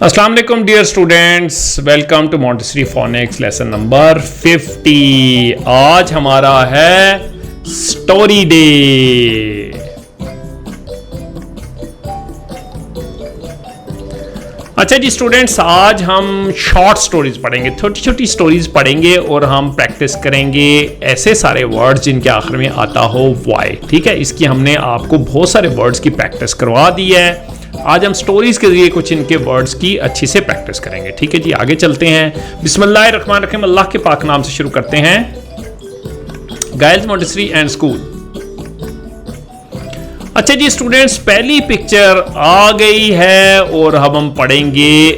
अस्सलाम वालेकुम dear students, welcome to Montessori phonics lesson number 50। आज हमारा है स्टोरी डे। अच्छा जी स्टूडेंट्स, आज हम शॉर्ट स्टोरीज पढ़ेंगे, छोटी छोटी स्टोरीज पढ़ेंगे और हम प्रैक्टिस करेंगे ऐसे सारे वर्ड्स जिनके आखिर में आता हो वाई। ठीक है, इसकी हमने आपको बहुत सारे वर्ड्स की प्रैक्टिस करवा दी है। आज हम स्टोरीज के जरिए कुछ इनके वर्ड्स की अच्छी से प्रैक्टिस करेंगे। ठीक है जी, आगे चलते हैं। बिस्मिल्लाहिर्रहमानिर्रहीम, अल्लाह के पाक नाम से शुरू करते हैं। गायल्स मॉन्टेसरी एंड स्कूल। अच्छा जी स्टूडेंट्स, पहली पिक्चर आ गई है और अब हम पढ़ेंगे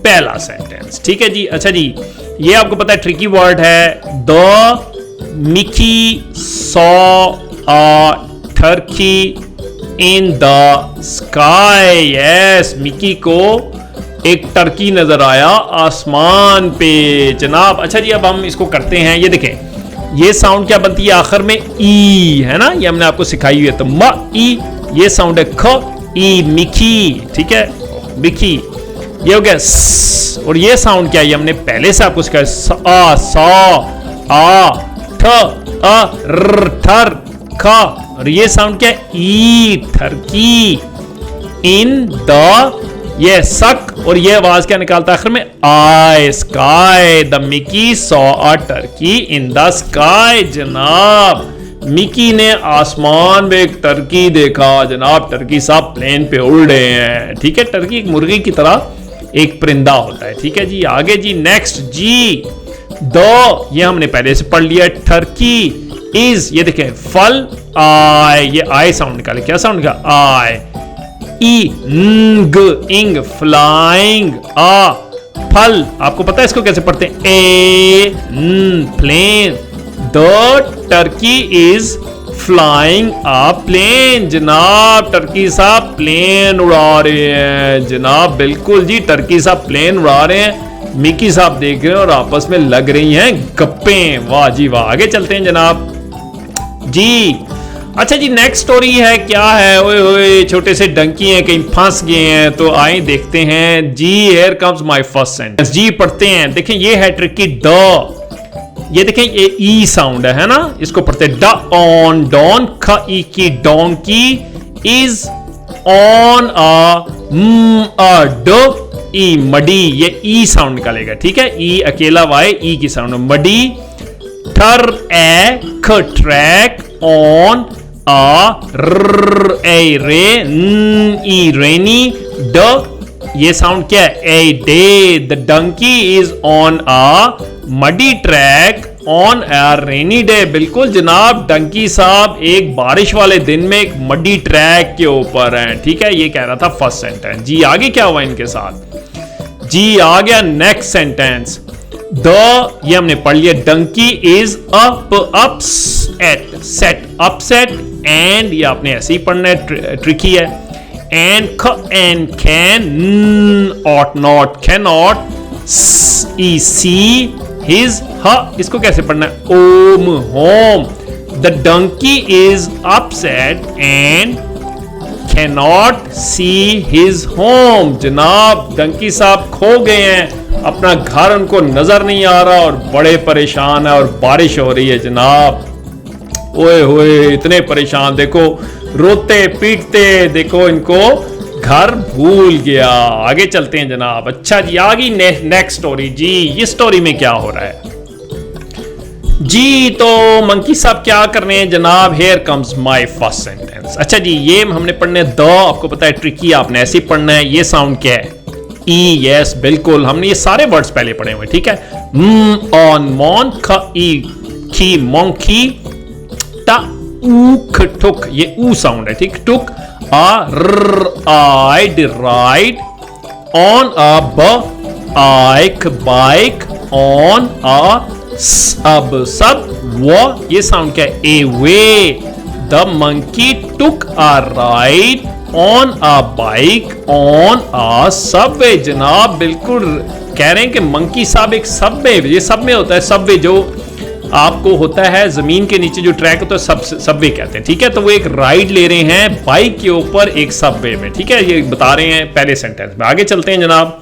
पहला सेंटेंस। ठीक है जी। अच्छा जी, ये आपको पता है ट्रिकी वर्ड है। The Mickey saw a turkey in the sky. Yes, Mickey को एक टर्की नजर आया आसमान पे जनाब। अच्छा जी, अब हम इसको करते हैं। ये देखें, ये साउंड क्या बनती है आखिर में? ई है ना, ये हमने आपको सिखाई हुई है। तो म ई, ये साउंड है ख ई, मिकी। ठीक है, मिकी। ये हो गया स, और ये साउंड क्या है? ये हमने पहले से आपको सिखाया। स आ, सा आ, ठ अ र, थर ख। और ये साउंड क्या है? ई, टर्की। इन द, ये सक, और ये आवाज क्या निकालता है आखिर में? I, sky. The Mickey saw a turkey in the sky. जनाब, मिकी ने आसमान में एक टर्की देखा। जनाब, टर्की साहब प्लेन पे उड़ रहे हैं। ठीक है, टर्की एक मुर्गी की तरह एक परिंदा होता है। ठीक है जी, आगे जी नेक्स्ट जी द, ये हमने पहले से पढ़ लिया। टर्की इज, ये देखें फल आई, ये आई साउंड निकाले। क्या साउंड का? आई। ई ग, इंग, फ्लाइंग। आ फल, आपको पता है इसको कैसे पढ़ते हैं? A plane. The turkey is flying a plane. जनाब, टर्की साहब प्लेन उड़ा रहे हैं। जनाब बिल्कुल जी, टर्की साहब प्लेन उड़ा रहे हैं। मिकी साहब देख रहे हैं और आपस में लग रही हैं गप्पे। वाह जी वाह, आगे चलते हैं जनाब जी। अच्छा जी, नेक्स्ट स्टोरी है। क्या है? ओए ओए, छोटे से डंकी हैं, कहीं फंस गए हैं। तो आइए देखते हैं जी। Here comes my first sentence. जी पढ़ते हैं। देखें, ये है ट्रिकी द। ये देखें, ये ई साउंड है ना, इसको पढ़ते हैं ड ऑन डॉन। ख ई की डोंकी इज ऑन अ ड ई मडी। ये ई साउंड निकालेगा। ठीक है, ई अकेला वाई, ई की साउंड मडी। ठर ए ख ट्रैक ऑन आ र ए रे ई रेनी। ड, ये साउंड क्या है? A day. The donkey is on a muddy track on a rainy day. बिल्कुल जनाब, डंकी साहब एक बारिश वाले दिन में एक मडी ट्रैक के ऊपर हैं। ठीक है, ये कह रहा था फर्स्ट सेंटेंस। जी आगे क्या हुआ इनके साथ? जी आ गया नेक्स्ट सेंटेंस। द, ये हमने पढ़ लिया। Donkey is up, upset, set, upset. And, ये आपने ऐसे ही पढ़ना है, ट्रिकी है। एंड ख and can, ought not, can not. ई सी हिज, ह, इसको कैसे पढ़ना है? ओम, home. The donkey is upset and cannot see his home। जनाब, डंकी साहब खो गए हैं, अपना घर उनको नजर नहीं आ रहा और बड़े परेशान है। और बारिश हो रही है जनाब। ओए होए, इतने परेशान, देखो रोते पीटते, देखो इनको घर भूल गया। आगे चलते हैं जनाब। अच्छा जी, आगे नेक्स्ट स्टोरी। जी ये स्टोरी में क्या हो रहा है जी? तो मंकी साहब क्या कर रहे हैं जनाब? Here comes my first sentence. अच्छा जी, ये हमने पढ़ने द, आपको पता है ट्रिकी, आपने ऐसे ही पढ़ना है। ये साउंड क्या है? ई। यस बिल्कुल, हमने ये सारे वर्ड्स पहले पढ़े हुए। ठीक है, ऑन मॉन, ख ई की मोंकी। टा ऊख ठुक, ये ऊ साउंड है। ठीक, टुक। आ र आई, राइड। ऑन अ ब आइक, बाइक। ऑन अ सब, सब। वो, ये साउंड क्या है? A way. The monkey took a ride on a bike on a subway. जनाब बिल्कुल कह रहे हैं कि मंकी साहब एक सबवे, ये सबवे होता है, सबवे जो आपको होता है जमीन के नीचे जो ट्रैक होता है, सबवे कहते हैं। ठीक है, तो वो एक राइड ले रहे हैं बाइक के ऊपर एक सबवे में। ठीक है, ये बता रहे हैं पहले सेंटेंस में। आगे चलते हैं जनाब।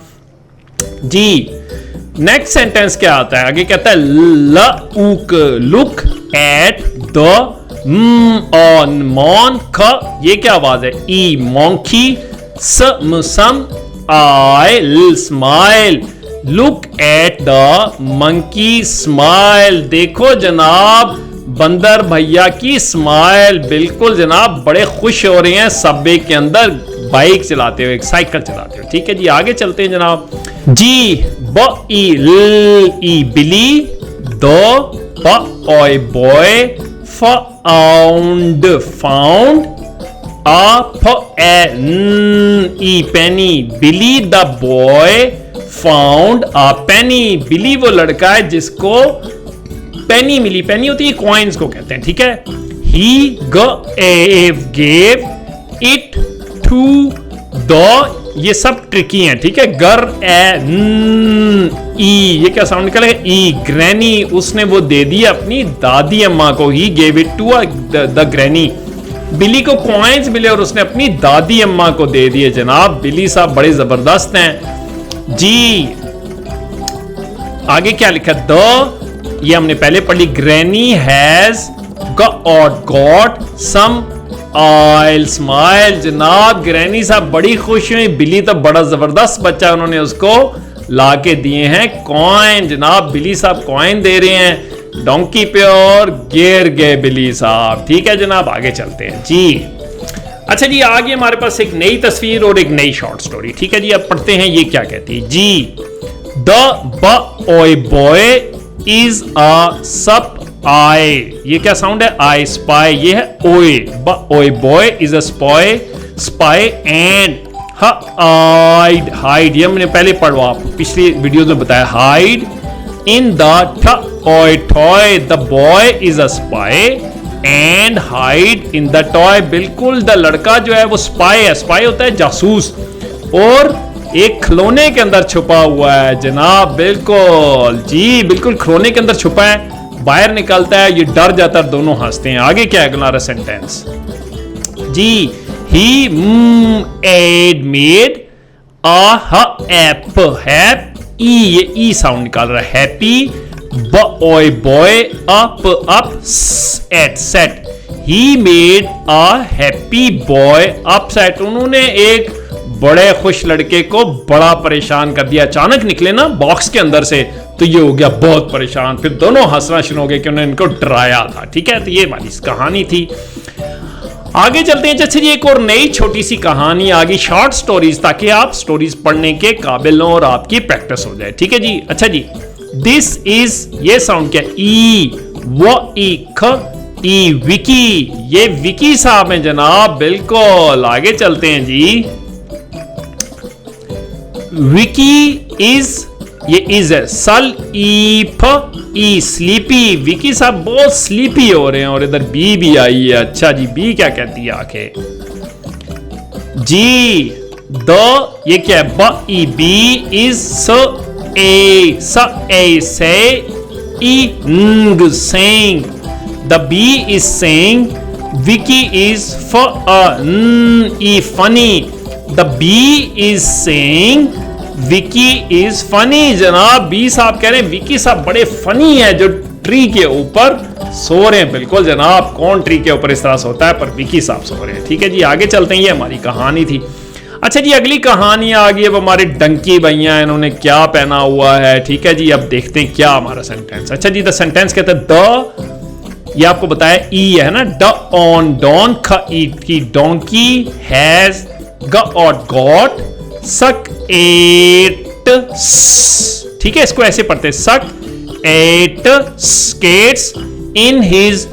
जी नेक्स्ट सेंटेंस क्या आता है, आगे कहता है लुक, लुक एट द ऑन मॉन ख, ये क्या आवाज है, ई monkey, some I smile, look at the monkey smile, देखो जनाब बंदर भैया की स्माइल, बिल्कुल जनाब बड़े खुश हो रहे हैं सबवे के अंदर बाइक चलाते हुए, साइकिल चलाते हुए। ठीक है जी आगे चलते हैं जनाब। जी ब ई Billy, the boy boy, found found, ई penny, Billy the boy found a penny, Billy वो लड़का है जिसको पेनी मिली, पेनी होती है कॉइन्स को कहते हैं। ठीक है, he gave it to the, ये सब ट्रिकी हैं। ठीक है, गर ई, ये क्या साउंड निकलेगा, ई ग्रैनी, उसने वो दे दी अपनी दादी अम्मा को, he gave it to the granny, Billy को कॉइन्स मिले और उसने अपनी दादी अम्मा को दे दिए। जनाब बिली साहब बड़े जबरदस्त हैं जी। आगे क्या लिखा, द, ये हमने पहले पढ़ ली, granny has got some oil smile, जनाब ग्रैनी साहब बड़ी खुश हुई, बिली तो बड़ा जबरदस्त बच्चा, उन्होंने उसको लाके दिए हैं कॉइन। जनाब बिली साहब कॉइन दे रहे हैं डोंकी पे और गिर गए बिली साहब। ठीक है जनाब आगे चलते हैं जी। अच्छा जी आगे हमारे पास एक नई तस्वीर और एक नई शॉर्ट स्टोरी। ठीक है जी अब पढ़ते हैं ये क्या कहती है जी। The boy boy is a sap I, ये क्या साउंड है, आई स्पाई, ये है ओए, boy boy is a spy spy and hide hide, ये हमने पहले पढ़वा पिछली वीडियोस में बताया, hide in the toy toy, the boy is a spy and hide in the toy, बिल्कुल द लड़का जो है वो स्पाई है, स्पाई होता है जासूस, और एक खिलौने के अंदर छुपा हुआ है जनाब, बिल्कुल जी बिल्कुल खिलौने के अंदर छुपा है, बाहर निकलता है ये डर जाता है, दोनों हंसते हैं। आगे क्या है अगला सेंटेंस जी, ही एड मेड हैप, ई, ये ई साउंड निकाल रहा है, happy, boy boy up up at set, he made a happy boy upset, उन्होंने एक बड़े खुश लड़के को बड़ा परेशान कर दिया। अचानक निकले ना बॉक्स के अंदर से तो ये हो गया बहुत परेशान, फिर दोनों हंसना शुरू हो गए कि उन्होंने इनको डराया था। ठीक है, तो ये वाली कहानी थी। आगे चलते हैं। अच्छा जी एक और नई छोटी सी कहानी आ गई, शॉर्ट स्टोरीज, ताकि आप स्टोरीज पढ़ने के काबिल हो और आपकी प्रैक्टिस हो जाए। ठीक है जी। अच्छा जी दिस इज, ये साउंड क्या, ई वो ई ख ई विकी, ये विकी साहब हैं जनाब, बिल्कुल। आगे चलते हैं जी। विकी इज, ये इज है, सल ई फ ई स्लीपी, विकी साहब बहुत स्लीपी हो रहे हैं, और इधर बी भी आई है। अच्छा जी बी क्या कहती है आके जी, द, ये क्या है, ब ई बी इज से ई ng saying, the bee is saying, Vicky is funny, the bee is saying Vicky is funny. जनाब बी साहब कह रहे हैं विकी साहब बड़े फनी है जो ट्री के ऊपर सो रहे हैं। बिल्कुल जनाब, कौन ट्री के ऊपर इस तरह सोता है, पर विकी साहब सो रहे हैं। ठीक है जी आगे चलते हैं, ये हमारी कहानी थी। अच्छा जी अगली कहानी आ गई, अब हमारे डंकी भैया इन्होंने क्या पहना हुआ है। ठीक है जी अब देखते हैं क्या हमारा सेंटेंस। अच्छा जी द सेंटेंस कहता है द, ये आपको बताया ई है ना, द ऑन डॉन ख ईट की, donkey has got suck at, ठीक है इसको ऐसे पढ़ते, suck at skates in his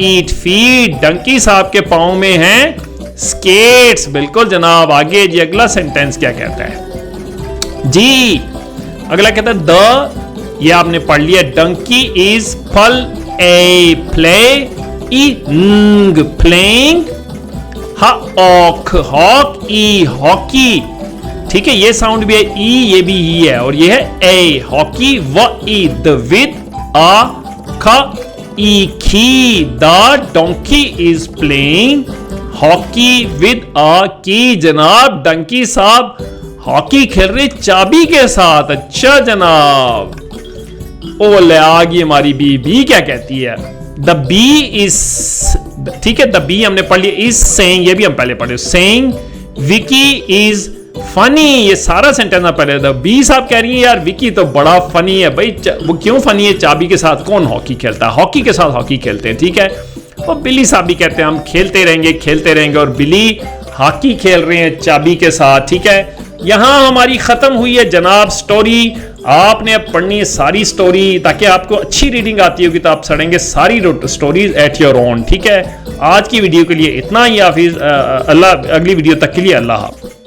eat feet, donkey साहब के पांव में हैं स्केट्स। बिल्कुल जनाब। आगे जी अगला सेंटेंस क्या कहता है जी, अगला कहता है द, ये आपने पढ़ लिया, डंकी इज फल a play ईंग playing, hoc hoc E hockey, ठीक है ये साउंड भी है, ई ये भी ही है, और ये है ए हॉकी, व ई द विद अ ख ई की, the donkey is playing hockey with a की। जनाब डंकी साहब हॉकी खेल रहे चाबी के साथ। अच्छा जनाब, ओ ले आ गई हमारी बी। बी क्या कहती है? द बी इज, ठीक है, द बी हमने पढ़ लिया। इज सेइंग, ये भी हम पहले पढ़े, सेइंग विकी इज फनी। ये सारा सेंटेंस ना पहले। द बी साहब कह रही है यार विकी तो बड़ा फनी है भाई। वो क्यों फनी है? चाबी के साथ कौन हॉकी खेलता है? हॉकी के साथ हॉकी खेलते हैं, ठीक है। और बिली साहब भी कहते हैं हम खेलते रहेंगे, और बिली हॉकी खेल रहे हैं चाबी के साथ, ठीक है। यहां हमारी खत्म हुई है जनाब स्टोरी। आपने अब पढ़नी है सारी स्टोरी, ताकि आपको अच्छी रीडिंग आती होगी तो आप पढ़ेंगे सारी स्टोरीज एट योर ओन, ठीक है। आज की वीडियो के लिए इतना ही। हाफिज, अल्लाह, अगली वीडियो तक के लिए अल्लाह हाफ़िज़।